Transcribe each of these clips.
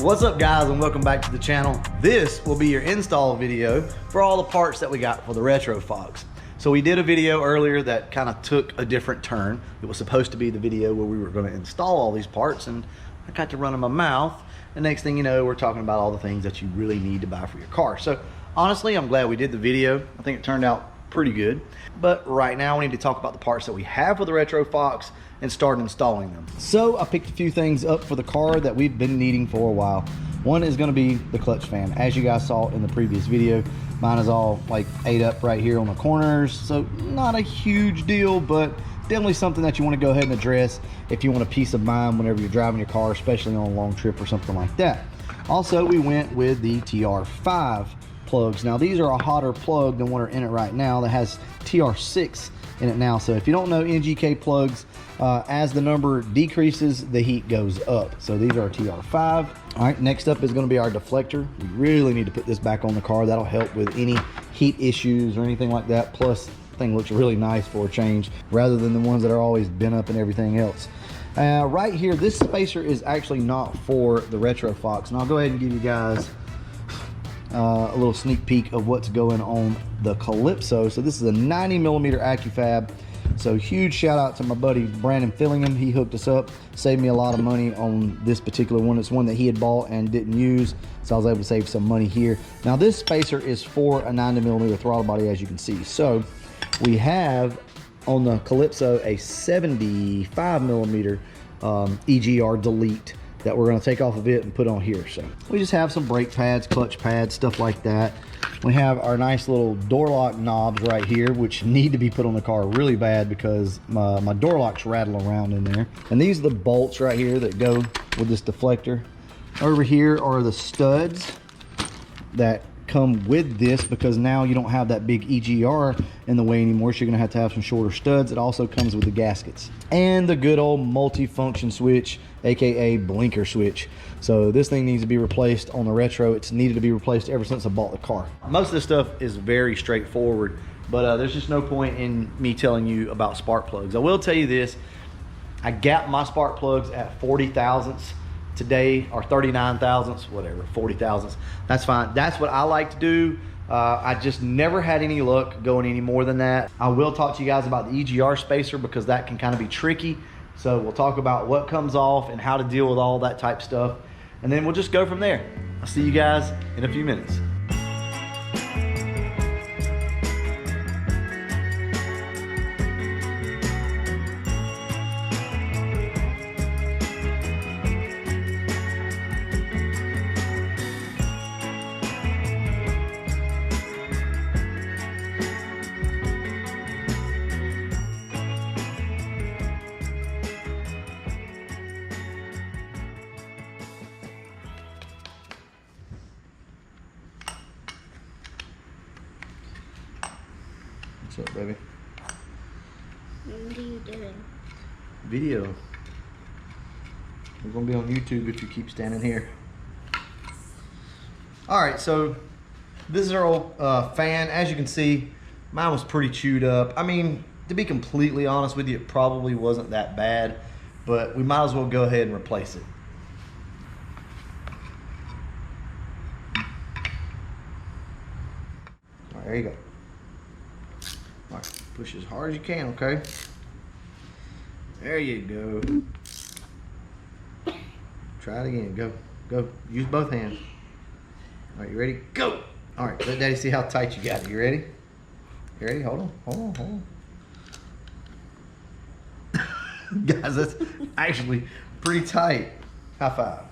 What's up guys, and welcome back to the channel. This will be your install video for all the parts that we got for the Retro Fox. So we did a video earlier that kind of took a different turn. It was supposed to be the video where we were going to install all these parts, and I got to run in my mouth. And next thing you know, we're talking about all the things that you really need to buy for your car. So honestly, I'm glad we did the video. I think it turned out pretty good. But right now we need to talk about the parts that we have with the Retro Fox and start installing them. So I picked a few things up for the car that we've been needing for a while. One is going to be the clutch fan. As you guys saw in the previous video, mine is all like ate up right here on the corners, so not a huge deal, but definitely something that you want to go ahead and address if you want a peace of mind whenever you're driving your car, especially on a long trip or something like that. Also, we went with the TR5 plugs. Now these are a hotter plug than what are in it right now that has TR6 in it now. So if you don't know NGK plugs, as the number decreases, the heat goes up. So these are TR5. All right, next up is going to be our deflector. We really need to put this back on the car. That'll help with any heat issues or anything like that. Plus, the thing looks really nice for a change rather than the ones that are always bent up and everything else. Right here, this spacer is actually not for the Retro Fox, and I'll go ahead and give you guys a little sneak peek of what's going on the Calypso. So this is a 90mm AccuFab. So huge shout out to my buddy Brandon Fillingham. He hooked us up, saved me a lot of money on this particular one. It's one that he had bought and didn't use, so I was able to save some money here. Now this spacer is for a 90mm throttle body, as you can see. So we have on the Calypso a 75mm EGR delete that we're going to take off of it and put on here. So we just have some brake pads, clutch pads, stuff like that. We have our nice little door lock knobs right here, which need to be put on the car really bad because my door locks rattle around in there. And these are the bolts right here that go with this deflector. Over here are the studs that come with this, because now you don't have that big EGR in the way anymore, so you're going to have some shorter studs. It also comes with the gaskets and the good old multi-function switch, aka blinker switch. So this thing needs to be replaced on the Retro. It's needed to be replaced ever since I bought the car. Most of this stuff is very straightforward, but there's just no point in me telling you about spark plugs. I will tell you this: I gapped my spark plugs at 40 thousandths today, or 39 thousandths, whatever, 40 thousandths. That's fine. That's what I like to do. I just never had any luck going any more than that. I will talk to you guys about the EGR spacer because that can kind of be tricky. So we'll talk about what comes off and how to deal with all that type stuff. And then we'll just go from there. I'll see you guys in a few minutes. What's up, baby? What are you doing? Video. We're gonna be on YouTube if you keep standing here. All right, so this is our old fan. As you can see, mine was pretty chewed up. I mean, to be completely honest with you, it probably wasn't that bad, but we might as well go ahead and replace it. All right, there you go. All right, push as hard as you can, okay? There you go. Try it again. Go. Go. Use both hands. All right, you ready? Go! All right, let Daddy see how tight you got it. You ready? You ready? Hold on. Hold on. Hold on. Guys, that's actually pretty tight. High five.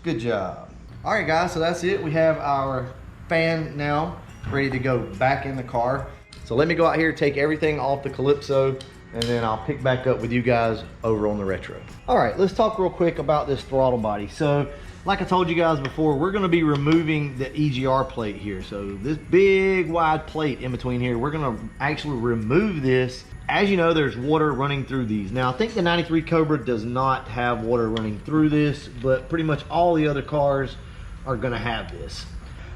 Good job. All right, guys, so that's it. We have our fan now ready to go back in the car. So let me go out here, take everything off the Calypso, and then I'll pick back up with you guys over on the Retro. All right, let's talk real quick about this throttle body. So like I told you guys before, we're gonna be removing the EGR plate here. So this big wide plate in between here, we're gonna actually remove this. As you know, there's water running through these. Now I think the 93 Cobra does not have water running through this, but pretty much all the other cars are gonna have this.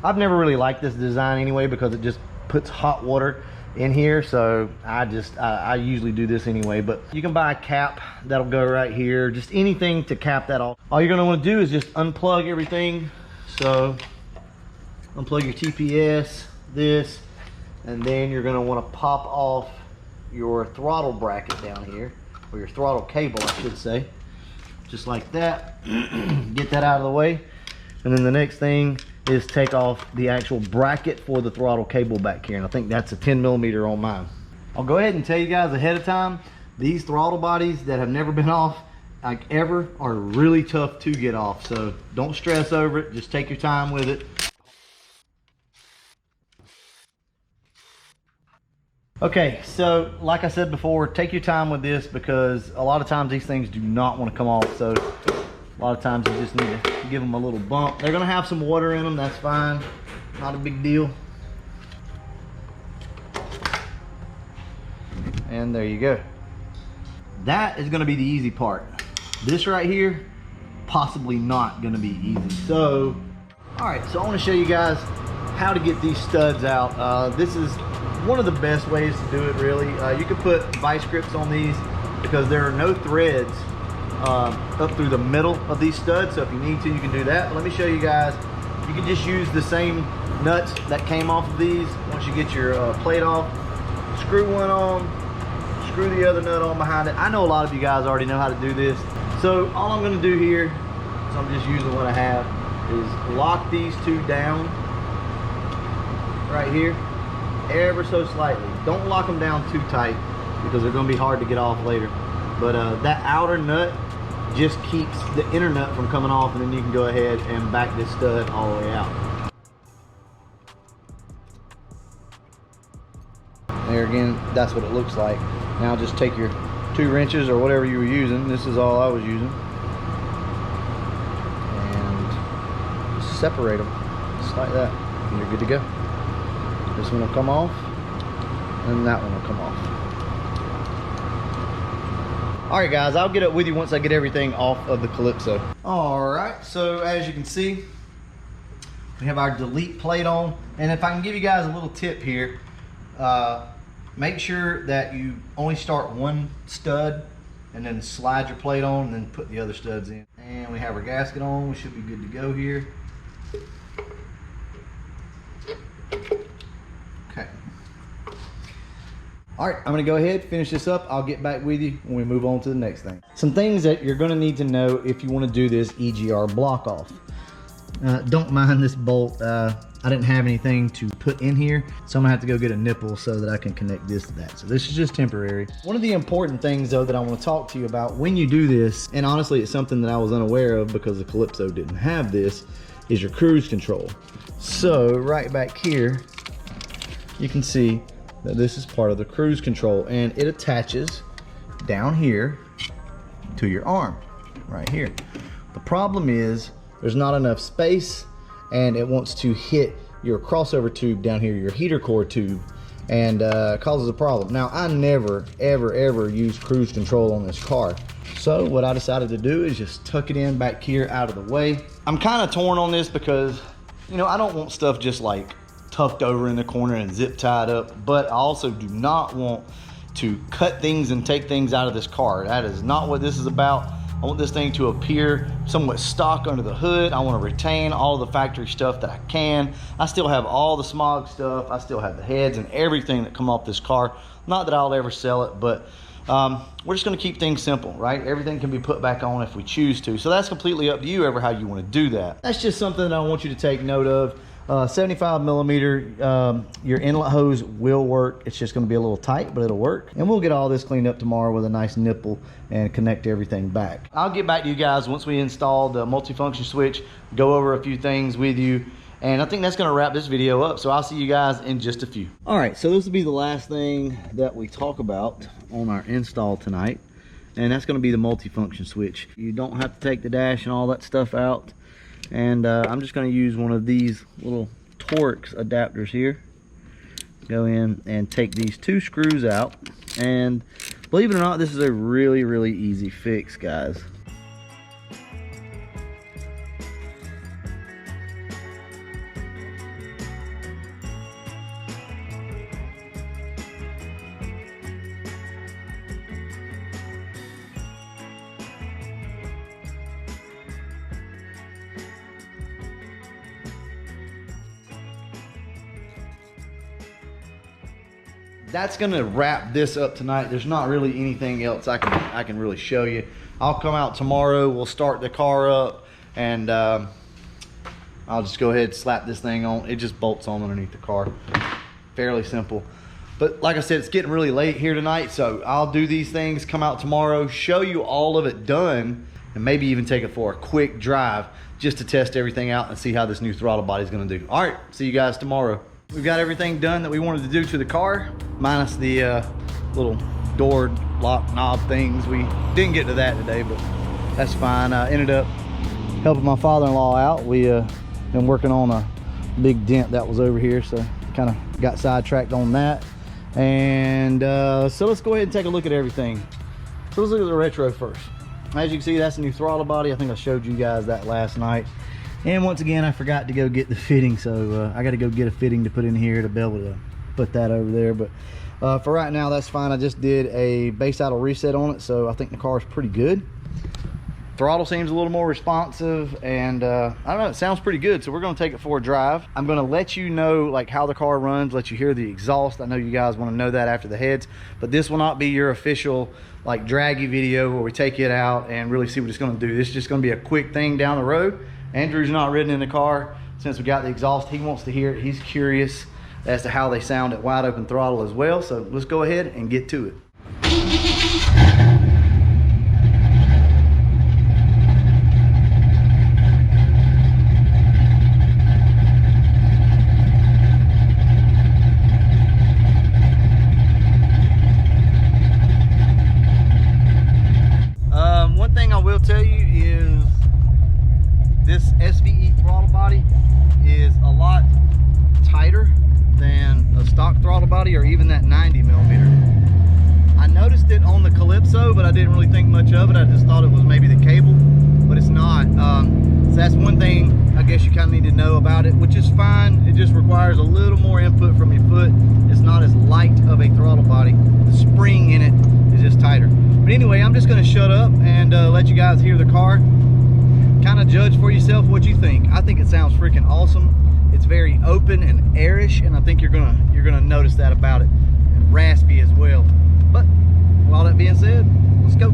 I've never really liked this design anyway because it just puts hot water in here, so I usually do this anyway, but you can buy a cap that'll go right here, just anything to cap that off. All you're gonna wanna do is just unplug everything. So unplug your TPS, this, and then you're gonna wanna pop off your throttle bracket down here, or your throttle cable, I should say. Just like that. Get that out of the way. And then the next thing is take off the actual bracket for the throttle cable back here. And I think that's a 10mm on mine. I'll go ahead and tell you guys ahead of time, these throttle bodies that have never been off, like ever, are really tough to get off. So don't stress over it, just take your time with it. Okay, so like I said before, take your time with this because a lot of times these things do not want to come off. So a lot of times you just need to give them a little bump. They're gonna have some water in them, that's fine. Not a big deal. And there you go. That is gonna be the easy part. This right here, possibly not gonna be easy. So, all right, so I wanna show you guys how to get these studs out. This is one of the best ways to do it, really. You can put vice grips on these because there are no threads up through the middle of these studs, so if you need to, you can do that. But let me show you guys. You can just use the same nuts that came off of these. Once you get your plate off, screw one on, screw the other nut on behind it. I know a lot of you guys already know how to do this. So all I'm gonna do here, so I'm just using what I have, is lock these two down right here, ever so slightly. Don't lock them down too tight because they're gonna be hard to get off later. But that outer nut just keeps the inner nut from coming off, and then you can go ahead and back this stud all the way out. There again, that's what it looks like. Now just take your 2 wrenches or whatever you were using. This is all I was using. And just separate them, just like that. And you're good to go. This one will come off, and that one will come off. All right, guys, I'll get up with you once I get everything off of the Calypso. All right, so as you can see, we have our delete plate on. And if I can give you guys a little tip here, make sure that you only start one stud and then slide your plate on and then put the other studs in. And we have our gasket on. We should be good to go here. Okay. All right, I'm gonna go ahead, finish this up. I'll get back with you when we move on to the next thing. Some things that you're gonna need to know if you wanna do this EGR block off. Don't mind this bolt. I didn't have anything to put in here, so I'm gonna have to go get a nipple so that I can connect this to that. So this is just temporary. One of the important things though that I wanna talk to you about when you do this, and honestly it's something that I was unaware of because the Calypso didn't have this, is your cruise control. So right back here, you can see that this is part of the cruise control, and it attaches down here to your arm right here. The problem is there's not enough space, and it wants to hit your crossover tube down here, your heater core tube, and causes a problem. Now I never ever use cruise control on this car, so what I decided to do is just tuck it in back here out of the way. I'm kind of torn on this because, you know, I don't want stuff just like tucked over in the corner and zip tied up, but I also do not want to cut things and take things out of this car. That is not what this is about. I want this thing to appear somewhat stock under the hood. I want to retain all the factory stuff that I can. I still have all the smog stuff. I still have the heads and everything that come off this car. Not that I'll ever sell it, but we're just going to keep things simple, right? Everything can be put back on if we choose to. So that's completely up to you ever how you want to do that. That's just something that I want you to take note of. 75mm, your inlet hose will work. It's just going to be a little tight, but it'll work. And we'll get all this cleaned up tomorrow with a nice nipple and connect everything back. I'll get back to you guys once we install the multifunction switch, go over a few things with you, and I think that's going to wrap this video up. So I'll see you guys in just a few. All right, so this will be the last thing that we talk about on our install tonight, and that's going to be the multifunction switch. You don't have to take the dash and all that stuff out. And I'm just going to use one of these little Torx adapters here. Go in and take these 2 screws out. And believe it or not, this is a really easy fix, guys. that's gonna wrap this up tonight. There's not really anything else I can really show you. I'll come out tomorrow, we'll start the car up, and I'll just go ahead and slap this thing on. It just bolts on underneath the car. Fairly simple. But like I said, it's getting really late here tonight, so I'll do these things, come out tomorrow, show you all of it done, and maybe even take it for a quick drive just to test everything out and see how this new throttle body is gonna do. All right, see you guys tomorrow. We've got everything done that we wanted to do to the car, minus the little door lock knob things. We didn't get to that today, but that's fine. I ended up helping my father-in-law out. We been working on a big dent that was over here, so kind of got sidetracked on that. And so let's go ahead and take a look at everything. So let's look at the retro first. As you can see, that's a new throttle body. I think I showed you guys that last night. And once again, I forgot to go get the fitting, so I got to go get a fitting to put in here to be able to put that over there. But for right now, that's fine. I just did a base idle reset on it, so I think the car is pretty good. Throttle seems a little more responsive, and I don't know, it sounds pretty good. So we're going to take it for a drive. I'm going to let you know like how the car runs, let you hear the exhaust. I know you guys want to know that after the heads, but this will not be your official like draggy video where we take it out and really see what it's going to do. This is just going to be a quick thing down the road. Andrew's not ridden in the car since we got the exhaust. He wants to hear it. He's curious as to how they sound at wide open throttle as well. So let's go ahead and get to it. One thing I will tell you is this SVE throttle body is a lot tighter than a stock throttle body or even that 90 millimeter. I noticed it on the Calypso, but I didn't really think much of it. I just thought it was maybe the cable, but it's not. So that's one thing I guess you kind of need to know about it, which is fine. It just requires a little more input from your foot. It's not as light of a throttle body. The spring in it is just tighter. But anyway, I'm just going to shut up and let you guys hear the car. Kind of judge for yourself what you think. I think it sounds freaking awesome. It's very open and airish, and I think you're gonna notice that about it, and raspy as well. But with all that being said, let's go.